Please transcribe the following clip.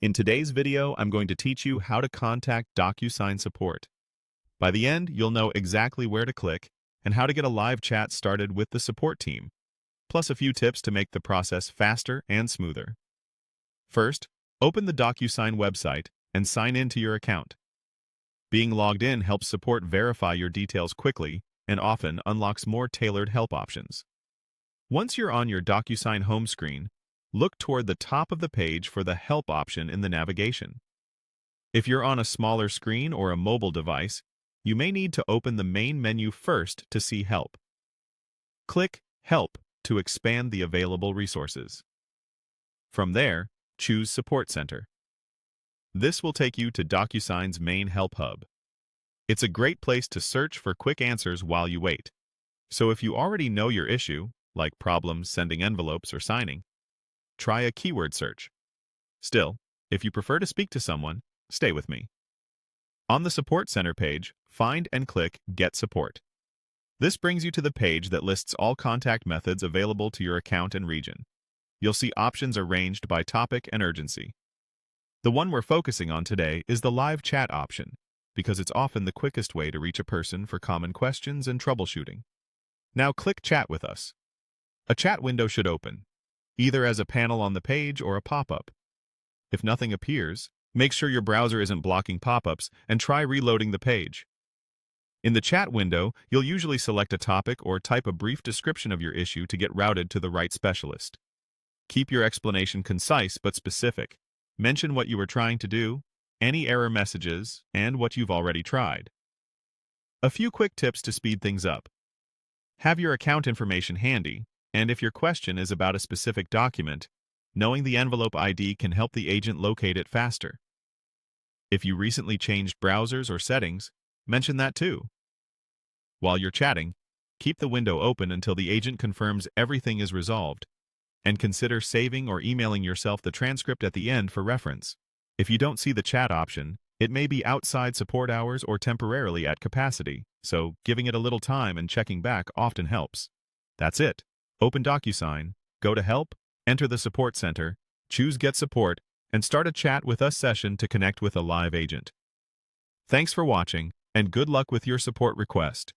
In today's video, I'm going to teach you how to contact DocuSign support. By the end, you'll know exactly where to click and how to get a live chat started with the support team, plus a few tips to make the process faster and smoother. First, open the DocuSign website and sign in to your account. Being logged in helps support verify your details quickly and often unlocks more tailored help options. Once you're on your DocuSign home screen, look toward the top of the page for the Help option in the navigation. If you're on a smaller screen or a mobile device, you may need to open the main menu first to see Help. Click Help to expand the available resources. From there, choose Support Center. This will take you to DocuSign's main Help hub. It's a great place to search for quick answers while you wait. So if you already know your issue, like problems sending envelopes or signing, try a keyword search. Still, if you prefer to speak to someone, stay with me. On the Support Center page, find and click Get Support. This brings you to the page that lists all contact methods available to your account and region. You'll see options arranged by topic and urgency. The one we're focusing on today is the live chat option, because it's often the quickest way to reach a person for common questions and troubleshooting. Now click Chat with us. A chat window should open, either as a panel on the page or a pop-up. If nothing appears, make sure your browser isn't blocking pop-ups and try reloading the page. In the chat window, you'll usually select a topic or type a brief description of your issue to get routed to the right specialist. Keep your explanation concise but specific. Mention what you were trying to do, any error messages, and what you've already tried. A few quick tips to speed things up. Have your account information handy, and if your question is about a specific document, knowing the envelope ID can help the agent locate it faster. If you recently changed browsers or settings, mention that too. While you're chatting, keep the window open until the agent confirms everything is resolved, and consider saving or emailing yourself the transcript at the end for reference. If you don't see the chat option, it may be outside support hours or temporarily at capacity, so giving it a little time and checking back often helps. That's it. Open DocuSign, go to Help, enter the Support Center, choose Get Support, and start a Chat with Us session to connect with a live agent. Thanks for watching, and good luck with your support request.